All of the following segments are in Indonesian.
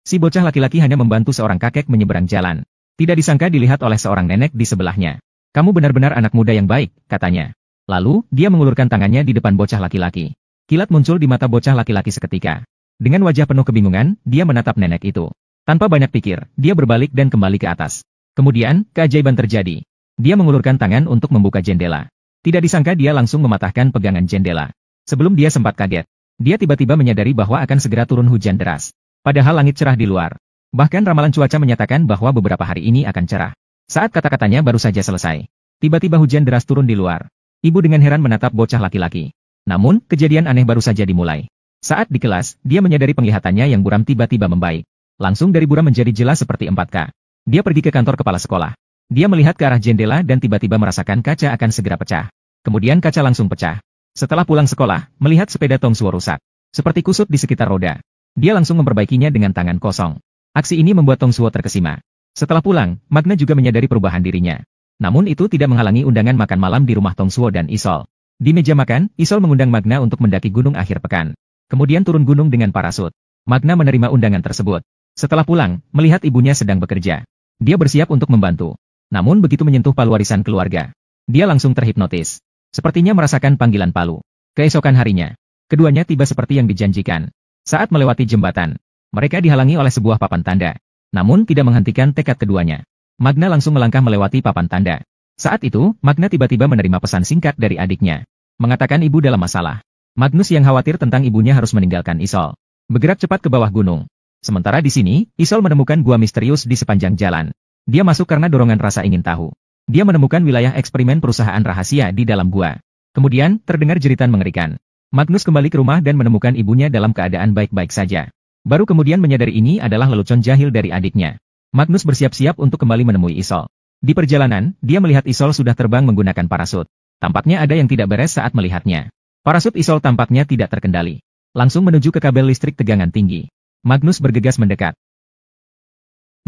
Si bocah laki-laki hanya membantu seorang kakek menyeberang jalan. Tidak disangka dilihat oleh seorang nenek di sebelahnya. Kamu benar-benar anak muda yang baik, katanya. Lalu, dia mengulurkan tangannya di depan bocah laki-laki. Kilat muncul di mata bocah laki-laki seketika. Dengan wajah penuh kebingungan, dia menatap nenek itu. Tanpa banyak pikir, dia berbalik dan kembali ke atas. Kemudian, keajaiban terjadi. Dia mengulurkan tangan untuk membuka jendela. Tidak disangka dia langsung mematahkan pegangan jendela. Sebelum dia sempat kaget, dia tiba-tiba menyadari bahwa akan segera turun hujan deras. Padahal langit cerah di luar. Bahkan ramalan cuaca menyatakan bahwa beberapa hari ini akan cerah. Saat kata-katanya baru saja selesai, tiba-tiba hujan deras turun di luar. Ibu dengan heran menatap bocah laki-laki. Namun, kejadian aneh baru saja dimulai. Saat di kelas, dia menyadari penglihatannya yang buram tiba-tiba membaik. Langsung dari buram menjadi jelas seperti 4K. Dia pergi ke kantor kepala sekolah. Dia melihat ke arah jendela dan tiba-tiba merasakan kaca akan segera pecah. Kemudian kaca langsung pecah. Setelah pulang sekolah, melihat sepeda Tongsuo rusak. Seperti kusut di sekitar roda. Dia langsung memperbaikinya dengan tangan kosong. Aksi ini membuat Tongsuo terkesima. Setelah pulang, Magna juga menyadari perubahan dirinya. Namun itu tidak menghalangi undangan makan malam di rumah Tongsuo dan Isol. Di meja makan, Isol mengundang Magna untuk mendaki gunung akhir pekan. Kemudian turun gunung dengan parasut. Magna menerima undangan tersebut. Setelah pulang, melihat ibunya sedang bekerja. Dia bersiap untuk membantu. Namun begitu menyentuh palu warisan keluarga, dia langsung terhipnotis. Sepertinya merasakan panggilan palu. Keesokan harinya, keduanya tiba seperti yang dijanjikan. Saat melewati jembatan, mereka dihalangi oleh sebuah papan tanda. Namun tidak menghentikan tekad keduanya. Magna langsung melangkah melewati papan tanda. Saat itu, Magna tiba-tiba menerima pesan singkat dari adiknya. Mengatakan ibu dalam masalah. Magnus yang khawatir tentang ibunya harus meninggalkan Isol. Bergerak cepat ke bawah gunung. Sementara di sini, Isol menemukan gua misterius di sepanjang jalan. Dia masuk karena dorongan rasa ingin tahu. Dia menemukan wilayah eksperimen perusahaan rahasia di dalam gua. Kemudian, terdengar jeritan mengerikan. Magnus kembali ke rumah dan menemukan ibunya dalam keadaan baik-baik saja. Baru kemudian menyadari ini adalah lelucon jahil dari adiknya. Magnus bersiap-siap untuk kembali menemui Isol. Di perjalanan, dia melihat Isol sudah terbang menggunakan parasut. Tampaknya ada yang tidak beres saat melihatnya. Parasut Isol tampaknya tidak terkendali. Langsung menuju ke kabel listrik tegangan tinggi. Magnus bergegas mendekat.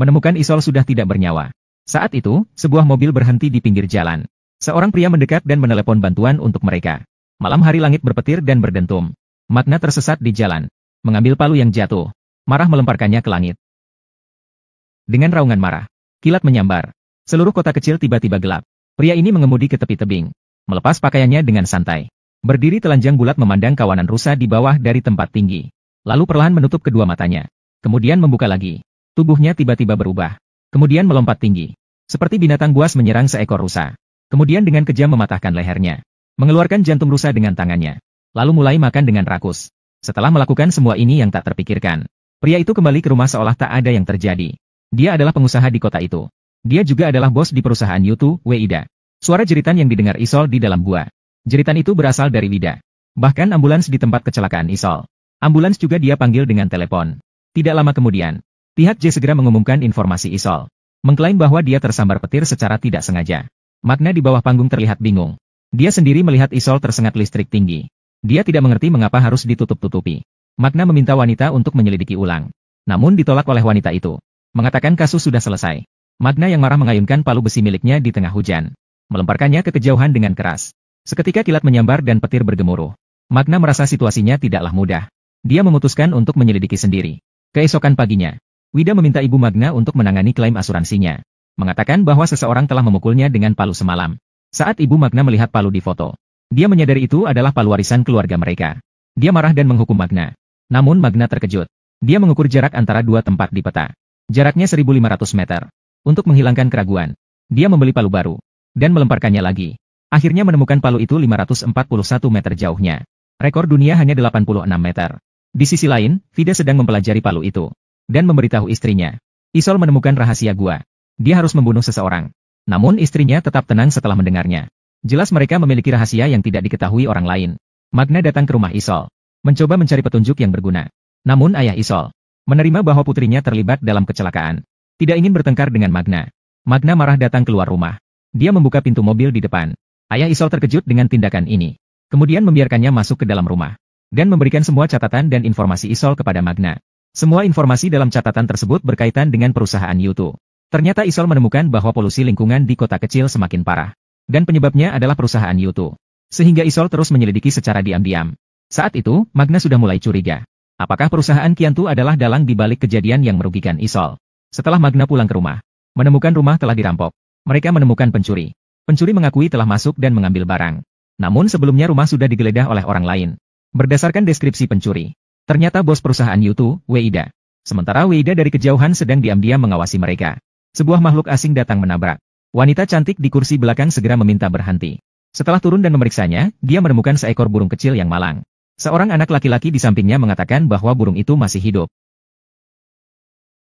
Menemukan Isol sudah tidak bernyawa. Saat itu, sebuah mobil berhenti di pinggir jalan. Seorang pria mendekat dan menelepon bantuan untuk mereka. Malam hari langit berpetir dan berdentum. Magna tersesat di jalan. Mengambil palu yang jatuh. Marah melemparkannya ke langit. Dengan raungan marah, kilat menyambar. Seluruh kota kecil tiba-tiba gelap. Pria ini mengemudi ke tepi tebing. Melepas pakaiannya dengan santai. Berdiri telanjang bulat memandang kawanan rusa di bawah dari tempat tinggi. Lalu perlahan menutup kedua matanya. Kemudian membuka lagi. Tubuhnya tiba-tiba berubah. Kemudian melompat tinggi. Seperti binatang buas menyerang seekor rusa. Kemudian dengan kejam mematahkan lehernya. Mengeluarkan jantung rusa dengan tangannya. Lalu mulai makan dengan rakus. Setelah melakukan semua ini yang tak terpikirkan, pria itu kembali ke rumah seolah tak ada yang terjadi. Dia adalah pengusaha di kota itu. Dia juga adalah bos di perusahaan Yutu, Weida. Suara jeritan yang didengar Isol di dalam gua. Jeritan itu berasal dari Wida. Bahkan ambulans di tempat kecelakaan Isol. Ambulans juga dia panggil dengan telepon. Tidak lama kemudian, pihak J segera mengumumkan informasi Isol. Mengklaim bahwa dia tersambar petir secara tidak sengaja. Magna di bawah panggung terlihat bingung. Dia sendiri melihat Isol tersengat listrik tinggi. Dia tidak mengerti mengapa harus ditutup-tutupi. Magna meminta wanita untuk menyelidiki ulang. Namun ditolak oleh wanita itu. Mengatakan kasus sudah selesai. Magna yang marah mengayunkan palu besi miliknya di tengah hujan. Melemparkannya ke kejauhan dengan keras. Seketika kilat menyambar dan petir bergemuruh. Magna merasa situasinya tidaklah mudah. Dia memutuskan untuk menyelidiki sendiri. Keesokan paginya, Wida meminta ibu Magna untuk menangani klaim asuransinya. Mengatakan bahwa seseorang telah memukulnya dengan palu semalam. Saat ibu Magna melihat palu di foto, dia menyadari itu adalah palu warisan keluarga mereka. Dia marah dan menghukum Magna. Namun Magna terkejut. Dia mengukur jarak antara dua tempat di peta. Jaraknya 1.500 meter. Untuk menghilangkan keraguan, dia membeli palu baru. Dan melemparkannya lagi. Akhirnya menemukan palu itu 541 meter jauhnya. Rekor dunia hanya 86 meter. Di sisi lain, Vida sedang mempelajari palu itu. Dan memberitahu istrinya. Isol menemukan rahasia gua. Dia harus membunuh seseorang. Namun istrinya tetap tenang setelah mendengarnya. Jelas mereka memiliki rahasia yang tidak diketahui orang lain. Magna datang ke rumah Isol. Mencoba mencari petunjuk yang berguna. Namun ayah Isol menerima bahwa putrinya terlibat dalam kecelakaan. Tidak ingin bertengkar dengan Magna. Magna marah datang keluar rumah. Dia membuka pintu mobil di depan. Ayah Isol terkejut dengan tindakan ini. Kemudian membiarkannya masuk ke dalam rumah. Dan memberikan semua catatan dan informasi Isol kepada Magna. Semua informasi dalam catatan tersebut berkaitan dengan perusahaan Yutu. Ternyata Isol menemukan bahwa polusi lingkungan di kota kecil semakin parah. Dan penyebabnya adalah perusahaan Yutu. Sehingga Isol terus menyelidiki secara diam-diam. Saat itu, Magna sudah mulai curiga. Apakah perusahaan Qiantu adalah dalang di balik kejadian yang merugikan Isol? Setelah Magna pulang ke rumah, menemukan rumah telah dirampok. Mereka menemukan pencuri. Pencuri mengakui telah masuk dan mengambil barang. Namun sebelumnya rumah sudah digeledah oleh orang lain. Berdasarkan deskripsi pencuri, ternyata bos perusahaan Yutu, Weida. Sementara Weida dari kejauhan sedang diam-diam mengawasi mereka. Sebuah makhluk asing datang menabrak. Wanita cantik di kursi belakang segera meminta berhenti. Setelah turun dan memeriksanya, dia menemukan seekor burung kecil yang malang. Seorang anak laki-laki di sampingnya mengatakan bahwa burung itu masih hidup.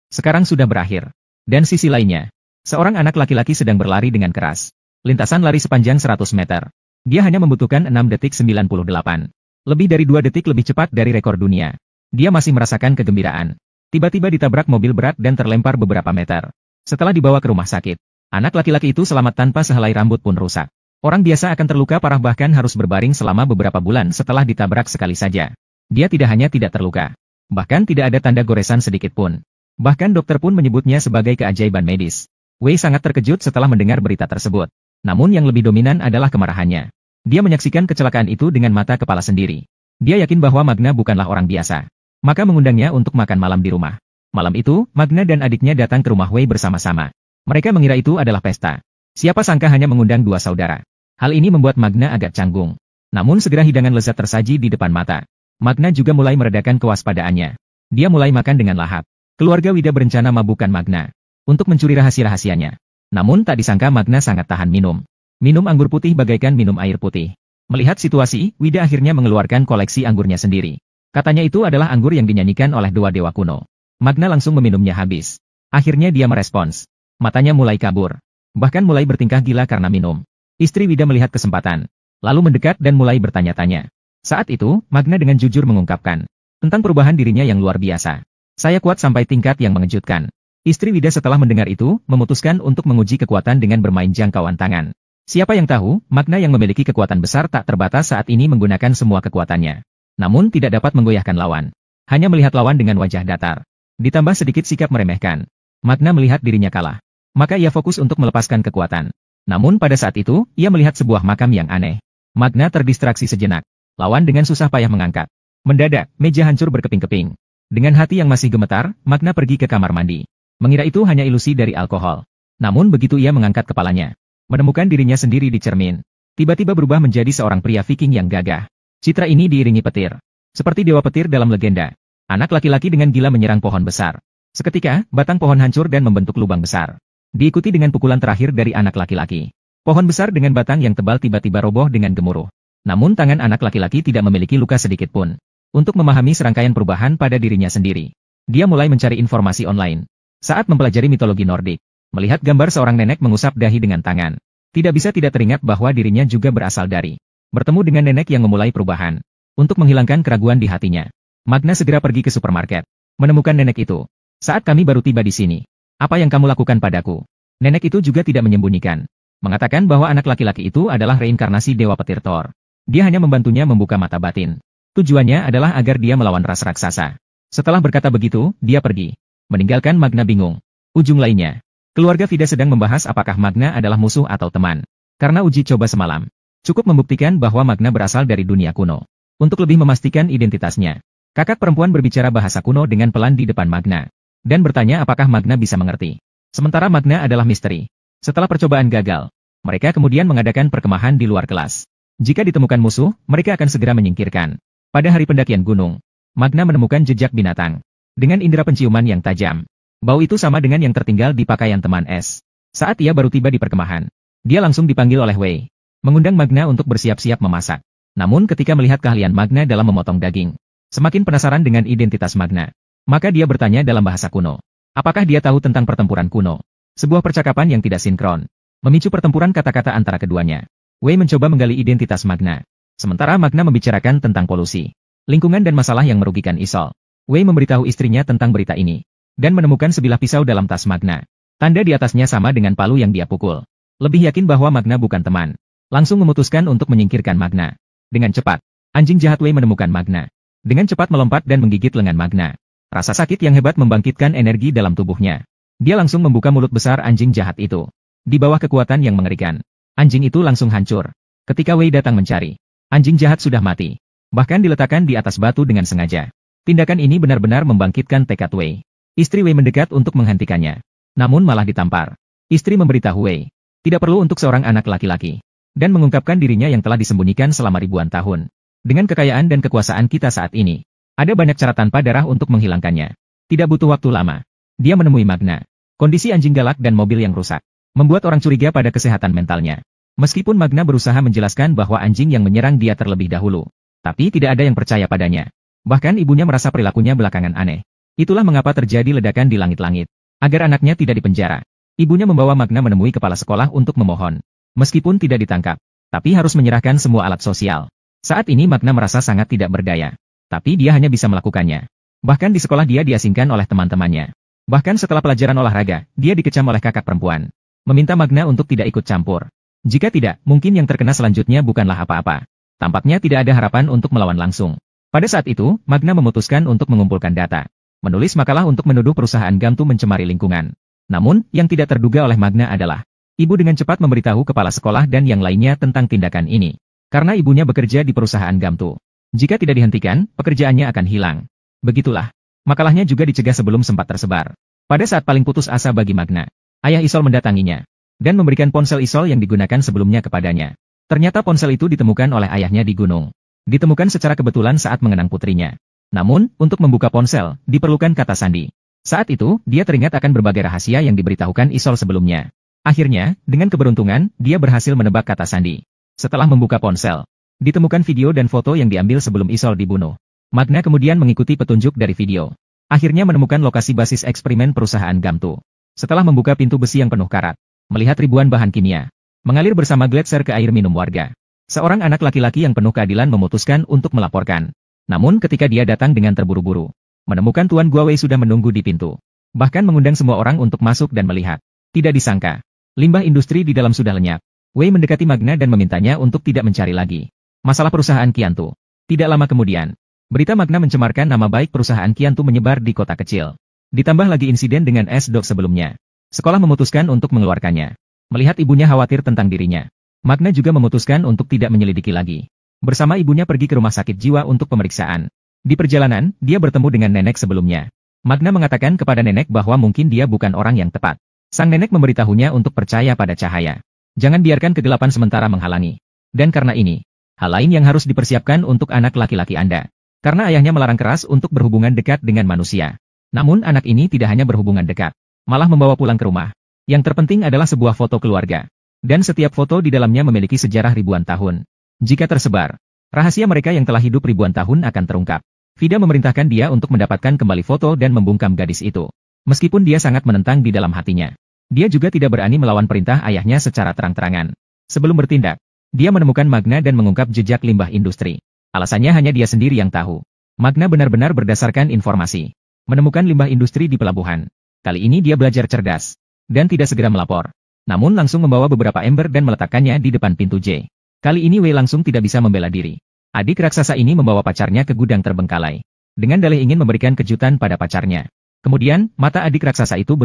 Sekarang sudah berakhir. Dan sisi lainnya, seorang anak laki-laki sedang berlari dengan keras. Lintasan lari sepanjang 100 meter. Dia hanya membutuhkan 6 detik 98. Lebih dari 2 detik lebih cepat dari rekor dunia. Dia masih merasakan kegembiraan. Tiba-tiba ditabrak mobil berat dan terlempar beberapa meter. Setelah dibawa ke rumah sakit, anak laki-laki itu selamat tanpa sehelai rambut pun rusak. Orang biasa akan terluka parah bahkan harus berbaring selama beberapa bulan setelah ditabrak sekali saja. Dia tidak hanya tidak terluka, bahkan tidak ada tanda goresan sedikit pun. Bahkan dokter pun menyebutnya sebagai keajaiban medis. Wei sangat terkejut setelah mendengar berita tersebut. Namun yang lebih dominan adalah kemarahannya. Dia menyaksikan kecelakaan itu dengan mata kepala sendiri. Dia yakin bahwa Magna bukanlah orang biasa. Maka mengundangnya untuk makan malam di rumah. Malam itu, Magna dan adiknya datang ke rumah Wei bersama-sama. Mereka mengira itu adalah pesta. Siapa sangka hanya mengundang dua saudara. Hal ini membuat Magna agak canggung. Namun segera hidangan lezat tersaji di depan mata. Magna juga mulai meredakan kewaspadaannya. Dia mulai makan dengan lahap. Keluarga Wida berencana mabukkan Magna untuk mencuri rahasia-rahasianya. Namun tak disangka Magna sangat tahan minum. Minum anggur putih bagaikan minum air putih. Melihat situasi, Wida akhirnya mengeluarkan koleksi anggurnya sendiri. Katanya itu adalah anggur yang dinyanyikan oleh dua dewa kuno. Magna langsung meminumnya habis. Akhirnya dia merespons. Matanya mulai kabur. Bahkan mulai bertingkah gila karena minum. Istri Wida melihat kesempatan, lalu mendekat dan mulai bertanya-tanya. Saat itu, Magna dengan jujur mengungkapkan tentang perubahan dirinya yang luar biasa. Saya kuat sampai tingkat yang mengejutkan. Istri Wida setelah mendengar itu, memutuskan untuk menguji kekuatan dengan bermain jangkauan tangan. Siapa yang tahu, Magna yang memiliki kekuatan besar tak terbatas saat ini menggunakan semua kekuatannya. Namun tidak dapat menggoyahkan lawan. Hanya melihat lawan dengan wajah datar. Ditambah sedikit sikap meremehkan. Magna melihat dirinya kalah. Maka ia fokus untuk melepaskan kekuatan. Namun pada saat itu, ia melihat sebuah makam yang aneh. Magna terdistraksi sejenak. Lawan dengan susah payah mengangkat. Mendadak, meja hancur berkeping-keping. Dengan hati yang masih gemetar, Magna pergi ke kamar mandi. Mengira itu hanya ilusi dari alkohol. Namun begitu ia mengangkat kepalanya, menemukan dirinya sendiri di cermin. Tiba-tiba berubah menjadi seorang pria Viking yang gagah. Citra ini diiringi petir. Seperti dewa petir dalam legenda. Anak laki-laki dengan gila menyerang pohon besar. Seketika, batang pohon hancur dan membentuk lubang besar. Diikuti dengan pukulan terakhir dari anak laki-laki. Pohon besar dengan batang yang tebal tiba-tiba roboh dengan gemuruh. Namun tangan anak laki-laki tidak memiliki luka sedikit pun. Untuk memahami serangkaian perubahan pada dirinya sendiri, dia mulai mencari informasi online. Saat mempelajari mitologi Nordik, melihat gambar seorang nenek mengusap dahi dengan tangan, tidak bisa tidak teringat bahwa dirinya juga berasal dari bertemu dengan nenek yang memulai perubahan. Untuk menghilangkan keraguan di hatinya, Magna segera pergi ke supermarket, menemukan nenek itu. Saat kami baru tiba di sini. Apa yang kamu lakukan padaku? Nenek itu juga tidak menyembunyikan. Mengatakan bahwa anak laki-laki itu adalah reinkarnasi Dewa Petir Thor. Dia hanya membantunya membuka mata batin. Tujuannya adalah agar dia melawan ras raksasa. Setelah berkata begitu, dia pergi. Meninggalkan Magna bingung. Ujung lainnya, keluarga Vida sedang membahas apakah Magna adalah musuh atau teman. Karena uji coba semalam, cukup membuktikan bahwa Magna berasal dari dunia kuno. Untuk lebih memastikan identitasnya, kakak perempuan berbicara bahasa kuno dengan pelan di depan Magna. Dan bertanya apakah Magna bisa mengerti. Sementara Magna adalah misteri. Setelah percobaan gagal, mereka kemudian mengadakan perkemahan di luar kelas. Jika ditemukan musuh, mereka akan segera menyingkirkan. Pada hari pendakian gunung, Magna menemukan jejak binatang. Dengan indera penciuman yang tajam. Bau itu sama dengan yang tertinggal di pakaian teman S. Saat ia baru tiba di perkemahan, dia langsung dipanggil oleh Wei. Mengundang Magna untuk bersiap-siap memasak. Namun ketika melihat keahlian Magna dalam memotong daging, semakin penasaran dengan identitas Magna. Maka dia bertanya dalam bahasa kuno. Apakah dia tahu tentang pertempuran kuno? Sebuah percakapan yang tidak sinkron. Memicu pertempuran kata-kata antara keduanya. Wei mencoba menggali identitas Magna. Sementara Magna membicarakan tentang polusi, lingkungan dan masalah yang merugikan Isol. Wei memberitahu istrinya tentang berita ini. Dan menemukan sebilah pisau dalam tas Magna. Tanda di atasnya sama dengan palu yang dia pukul. Lebih yakin bahwa Magna bukan teman. Langsung memutuskan untuk menyingkirkan Magna. Dengan cepat, anjing jahat Wei menemukan Magna. Dengan cepat melompat dan menggigit lengan Magna. Rasa sakit yang hebat membangkitkan energi dalam tubuhnya. Dia langsung membuka mulut besar anjing jahat itu. Di bawah kekuatan yang mengerikan, anjing itu langsung hancur. Ketika Wei datang mencari, anjing jahat sudah mati. Bahkan diletakkan di atas batu dengan sengaja. Tindakan ini benar-benar membangkitkan tekad Wei. Istri Wei mendekat untuk menghentikannya. Namun malah ditampar. Istri memberitahu Wei, tidak perlu untuk seorang anak laki-laki. Dan mengungkapkan dirinya yang telah disembunyikan selama ribuan tahun. Dengan kekayaan dan kekuasaan kita saat ini, ada banyak cara tanpa darah untuk menghilangkannya. Tidak butuh waktu lama. Dia menemui Magna. Kondisi anjing galak dan mobil yang rusak membuat orang curiga pada kesehatan mentalnya. Meskipun Magna berusaha menjelaskan bahwa anjing yang menyerang dia terlebih dahulu, tapi tidak ada yang percaya padanya. Bahkan ibunya merasa perilakunya belakangan aneh. Itulah mengapa terjadi ledakan di langit-langit. Agar anaknya tidak dipenjara, ibunya membawa Magna menemui kepala sekolah untuk memohon. Meskipun tidak ditangkap, tapi harus menyerahkan semua alat sosial. Saat ini Magna merasa sangat tidak berdaya. Tapi dia hanya bisa melakukannya. Bahkan di sekolah dia diasingkan oleh teman-temannya. Bahkan setelah pelajaran olahraga, dia dikecam oleh kakak perempuan. Meminta Magna untuk tidak ikut campur. Jika tidak, mungkin yang terkena selanjutnya bukanlah apa-apa. Tampaknya tidak ada harapan untuk melawan langsung. Pada saat itu, Magna memutuskan untuk mengumpulkan data. Menulis makalah untuk menuduh perusahaan Gamtu mencemari lingkungan. Namun, yang tidak terduga oleh Magna adalah, ibu dengan cepat memberitahu kepala sekolah dan yang lainnya tentang tindakan ini. Karena ibunya bekerja di perusahaan Gamtu. Jika tidak dihentikan, pekerjaannya akan hilang. Begitulah. Makalahnya juga dicegah sebelum sempat tersebar. Pada saat paling putus asa bagi Magna, ayah Isol mendatanginya dan memberikan ponsel Isol yang digunakan sebelumnya kepadanya. Ternyata ponsel itu ditemukan oleh ayahnya di gunung. Ditemukan secara kebetulan saat mengenang putrinya. Namun, untuk membuka ponsel, diperlukan kata sandi. Saat itu, dia teringat akan berbagai rahasia yang diberitahukan Isol sebelumnya. Akhirnya, dengan keberuntungan, dia berhasil menebak kata sandi. Setelah membuka ponsel, ditemukan video dan foto yang diambil sebelum Isol dibunuh. Magna kemudian mengikuti petunjuk dari video. Akhirnya menemukan lokasi basis eksperimen perusahaan Gamtu. Setelah membuka pintu besi yang penuh karat, melihat ribuan bahan kimia mengalir bersama gletser ke air minum warga. Seorang anak laki-laki yang penuh keadilan memutuskan untuk melaporkan. Namun ketika dia datang dengan terburu-buru, menemukan Tuan Gua Wei sudah menunggu di pintu. Bahkan mengundang semua orang untuk masuk dan melihat. Tidak disangka, limbah industri di dalam sudah lenyap. Wei mendekati Magna dan memintanya untuk tidak mencari lagi masalah perusahaan Qiantu. Tidak lama kemudian, berita Magna mencemarkan nama baik perusahaan Qiantu menyebar di kota kecil. Ditambah lagi insiden dengan S-Dog sebelumnya. Sekolah memutuskan untuk mengeluarkannya. Melihat ibunya khawatir tentang dirinya, Magna juga memutuskan untuk tidak menyelidiki lagi. Bersama ibunya pergi ke rumah sakit jiwa untuk pemeriksaan. Di perjalanan, dia bertemu dengan nenek sebelumnya. Magna mengatakan kepada nenek bahwa mungkin dia bukan orang yang tepat. Sang nenek memberitahunya untuk percaya pada cahaya. Jangan biarkan kegelapan sementara menghalangi. Dan karena ini, hal lain yang harus dipersiapkan untuk anak laki-laki Anda. Karena ayahnya melarang keras untuk berhubungan dekat dengan manusia. Namun anak ini tidak hanya berhubungan dekat, malah membawa pulang ke rumah. Yang terpenting adalah sebuah foto keluarga. Dan setiap foto di dalamnya memiliki sejarah ribuan tahun. Jika tersebar, rahasia mereka yang telah hidup ribuan tahun akan terungkap. Vida memerintahkan dia untuk mendapatkan kembali foto dan membungkam gadis itu. Meskipun dia sangat menentang di dalam hatinya, dia juga tidak berani melawan perintah ayahnya secara terang-terangan. Sebelum bertindak, dia menemukan Magna dan mengungkap jejak limbah industri. Alasannya hanya dia sendiri yang tahu. Magna benar-benar berdasarkan informasi. Menemukan limbah industri di pelabuhan. Kali ini dia belajar cerdas. Dan tidak segera melapor. Namun langsung membawa beberapa ember dan meletakkannya di depan pintu J. Kali ini Wei langsung tidak bisa membela diri. Adik raksasa ini membawa pacarnya ke gudang terbengkalai. Dengan dalih ingin memberikan kejutan pada pacarnya. Kemudian, mata adik raksasa itu